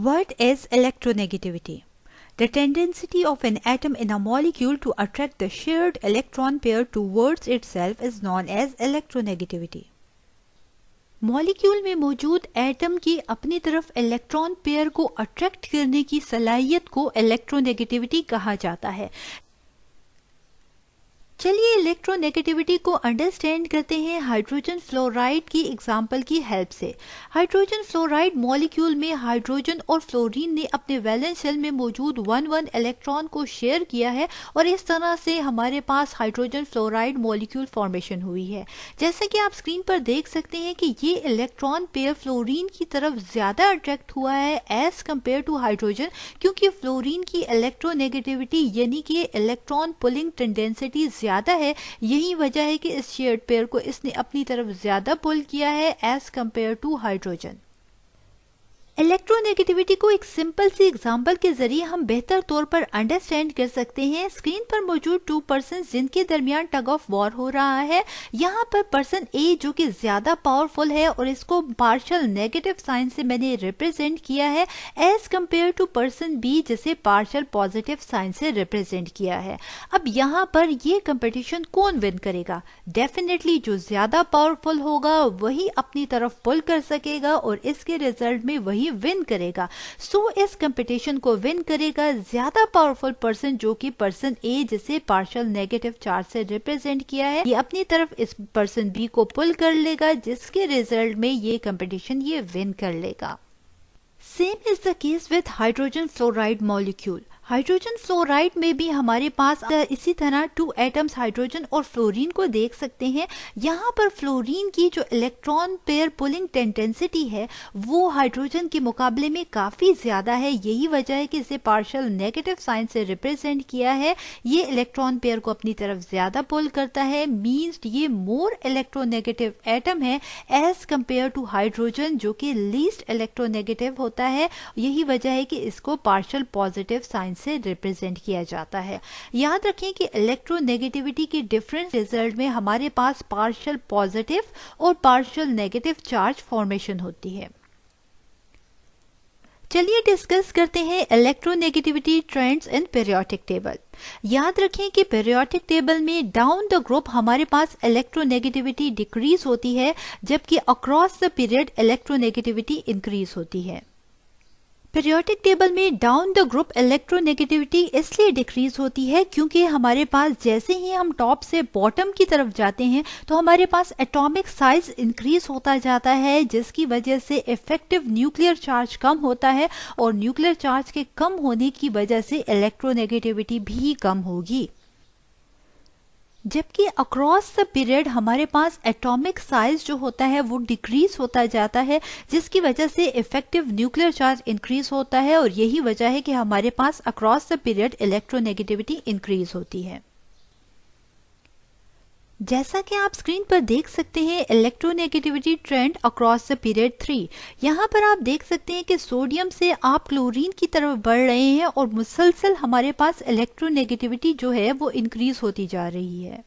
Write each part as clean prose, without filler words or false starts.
What is electronegativity? The tendency of an atom in a molecule to attract the shared electron pair towards itself is known as electronegativity. Molecule में मौजूद atom की अपनी तरफ electron pair को attract करने की सलाहियत को इलेक्ट्रोनेगेटिविटी कहा जाता है। चलिए इलेक्ट्रोनेगेटिविटी को अंडरस्टैंड करते हैं हाइड्रोजन फ्लोराइड की एग्जांपल की हेल्प से। हाइड्रोजन फ्लोराइड मॉलिक्यूल में हाइड्रोजन और फ्लोरीन ने अपने वैलेंस शेल में मौजूद 1-1 इलेक्ट्रॉन को शेयर किया है और इस तरह से हमारे पास हाइड्रोजन फ्लोराइड मॉलिक्यूल फॉर्मेशन हुई है। जैसे कि आप स्क्रीन पर देख सकते हैं कि ये इलेक्ट्रॉन पेयर फ्लोरीन की तरफ ज्यादा अट्रैक्ट हुआ है एज कम्पेयर टू हाइड्रोजन, क्योंकि फ्लोरीन की इलेक्ट्रोनेगेटिविटी यानी कि इलेक्ट्रॉन पुलिंग टेंडेंसिटी ज्यादा है। यही वजह है कि इस शेयर्ड पेयर को इसने अपनी तरफ ज्यादा पुल किया है as compare to hydrogen. Electronegativity को एक सिंपल सी एग्जांपल के जरिए हम बेहतर तौर पर अंडरस्टैंड कर सकते हैं। स्क्रीन पर मौजूद 2 पर्सन जिनके दरमियान टग ऑफ वॉर हो रहा है। यहाँ पर पर्सन ए जो कि ज्यादा पावरफुल है और इसको पार्शियल नेगेटिव साइन से मैंने रिप्रेजेंट किया है as compare to person B जिसे पार्शियल पॉजिटिव साइन से रिप्रेजेंट किया है। अब यहाँ पर ये कंपटीशन कौन विन करेगा? डेफिनेटली जो ज्यादा पावरफुल होगा वही अपनी तरफ पुल कर सकेगा और इसके रिजल्ट में वही विन करेगा। सो इस कंपटीशन को विन करेगा ज्यादा पावरफुल पर्सन जो कि पर्सन ए जिसे पार्शियल नेगेटिव चार्ज से रिप्रेजेंट किया है। ये अपनी तरफ इस पर्सन बी को पुल कर लेगा जिसके रिजल्ट में ये कंपटीशन ये विन कर लेगा। Same is the case with hydrogen fluoride molecule. Hydrogen fluoride में भी हमारे पास इसी तरह 2 एटम्स हाइड्रोजन और फ्लोरीन को देख सकते हैं। यहाँ पर फ्लोरीन की जो इलेक्ट्रॉन पेयर पुलिंग टेंडेंसिटी है वो हाइड्रोजन के मुकाबले में काफी ज्यादा है। यही वजह है कि इसे पार्शियल नेगेटिव साइन से रिप्रेजेंट किया है। ये इलेक्ट्रॉन पेयर को अपनी तरफ ज्यादा पुल करता है, मींस ये मोर इलेक्ट्रोनेगेटिव एटम है एज कंपेयर टू हाइड्रोजन जो कि लीस्ट इलेक्ट्रोनेगेटिव होता है। यही वजह है कि इसको पार्शियल पॉजिटिव साइन से रिप्रेजेंट किया जाता है। याद रखें कि इलेक्ट्रोनेगेटिविटी के डिफरेंट रिजल्ट में हमारे पास पार्शियल पॉजिटिव और पार्शियल नेगेटिव चार्ज फॉर्मेशन होती है। चलिए डिस्कस करते हैं electronegativity trends in periodic table. याद रखें कि पीरियोडिक टेबल में डाउन द ग्रुप हमारे पास इलेक्ट्रोनेगेटिविटी डिक्रीज होती है जबकि across the period electronegativity increase होती है। पीरियोडिक टेबल में डाउन द ग्रुप इलेक्ट्रोनेगेटिविटी इसलिए डिक्रीज होती है क्योंकि हमारे पास जैसे ही हम टॉप से बॉटम की तरफ जाते हैं तो हमारे पास एटॉमिक साइज इंक्रीज होता जाता है जिसकी वजह से इफेक्टिव न्यूक्लियर चार्ज कम होता है और न्यूक्लियर चार्ज के कम होने की वजह से इलेक्ट्रोनेगेटिविटी भी कम होगी। जबकि अक्रॉस द पीरियड हमारे पास एटॉमिक साइज जो होता है वो डिक्रीज होता जाता है जिसकी वजह से इफेक्टिव न्यूक्लियर चार्ज इंक्रीज होता है और यही वजह है कि हमारे पास across the period electronegativity increase होती है। जैसा कि आप स्क्रीन पर देख सकते हैं electronegativity trend across the period 3। यहाँ पर आप देख सकते हैं कि सोडियम से आप क्लोरीन की तरफ बढ़ रहे हैं और मुसलसल हमारे पास इलेक्ट्रोनेगेटिविटी जो है वो इंक्रीज होती जा रही है।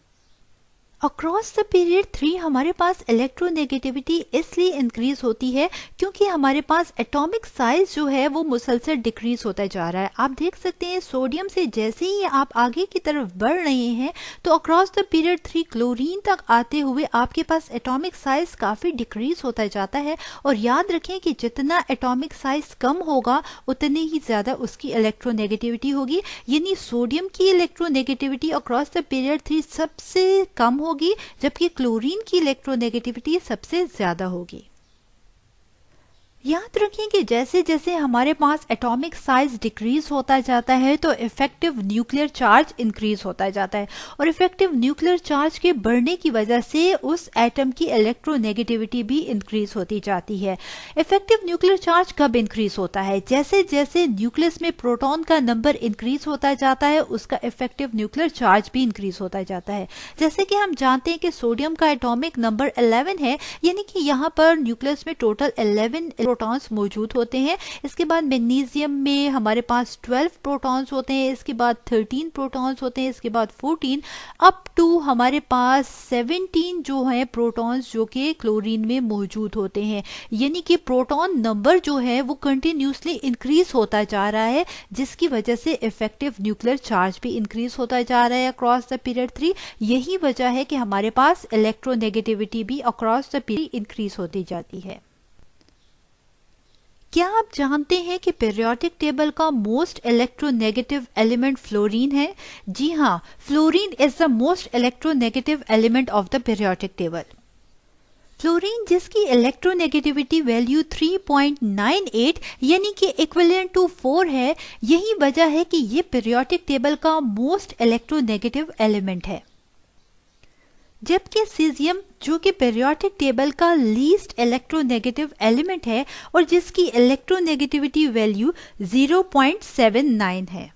अक्रॉस द पीरियड 3 हमारे पास इलेक्ट्रोनेगेटिविटी इसलिए इंक्रीज होती है क्योंकि हमारे पास एटॉमिक साइज जो है वो मुसलसल डिक्रीज होता जा रहा है। आप देख सकते हैं सोडियम से जैसे ही आप आगे की तरफ बढ़ रहे हैं तो अक्रॉस द पीरियड 3 क्लोरीन तक आते हुए आपके पास एटॉमिक साइज काफी डिक्रीज होता जाता है। और याद रखें कि जितना एटॉमिक साइज कम होगा उतनी ही ज्यादा उसकी इलेक्ट्रोनेगेटिविटी होगी, यानी सोडियम की इलेक्ट्रोनेगेटिविटी अक्रॉस द पीरियड 3 सबसे कम होगी जबकि क्लोरीन की इलेक्ट्रोनेगेटिविटी सबसे ज्यादा होगी। याद रखें कि जैसे जैसे हमारे पास एटॉमिक साइज डिक्रीज होता जाता है तो इफेक्टिव न्यूक्लियर चार्ज इंक्रीज होता जाता है और इफेक्टिव न्यूक्लियर चार्ज के बढ़ने की वजह से उस एटम की इलेक्ट्रोनेगेटिविटी भी इंक्रीज होती जाती है। इफेक्टिव न्यूक्लियर चार्ज कब इंक्रीज होता है? जैसे जैसे न्यूक्लियस में प्रोटॉन का नंबर इंक्रीज होता जाता है उसका इफेक्टिव न्यूक्लियर चार्ज भी इंक्रीज होता जाता है। जैसे कि हम जानते हैं कि सोडियम का एटॉमिक नंबर 11 है, यानी कि यहाँ पर न्यूक्लियस में टोटल 11 प्रोटॉन्स मौजूद होते हैं। इसके बाद मैग्नीशियम में हमारे पास 12 प्रोटॉन्स होते हैं, इसके बाद 13 प्रोटॉन्स होते हैं, इसके बाद 14 अप टू हमारे पास 17 जो है प्रोटॉन्स जो कि क्लोरीन में मौजूद होते हैं। यानी कि प्रोटॉन नंबर जो है वो कंटिन्यूसली इंक्रीज होता जा रहा है, जिसकी वजह से इफेक्टिव न्यूक्लियर चार्ज भी इंक्रीज होता जा रहा है अक्रॉस द पीरियड 3। यही वजह है कि हमारे पास इलेक्ट्रोनेगेटिविटी भी अक्रॉस द पीरियड इंक्रीज होती जाती है। क्या आप जानते हैं कि पीरियोडिक टेबल का मोस्ट इलेक्ट्रोनेगेटिव एलिमेंट फ्लोरीन है? जी हाँ, fluorine is the most electronegative element of the periodic table. Fluorine जिसकी इलेक्ट्रोनेगेटिविटी वैल्यू 3.98 यानी कि इक्विवेलेंट टू 4 है, यही वजह है कि ये पीरियोडिक टेबल का मोस्ट इलेक्ट्रोनेगेटिव एलिमेंट है। जबकि सीजियम जो कि पीरियोडिक टेबल का लीस्ट इलेक्ट्रोनेगेटिव एलिमेंट है और जिसकी इलेक्ट्रोनेगेटिविटी वैल्यू 0.79 है।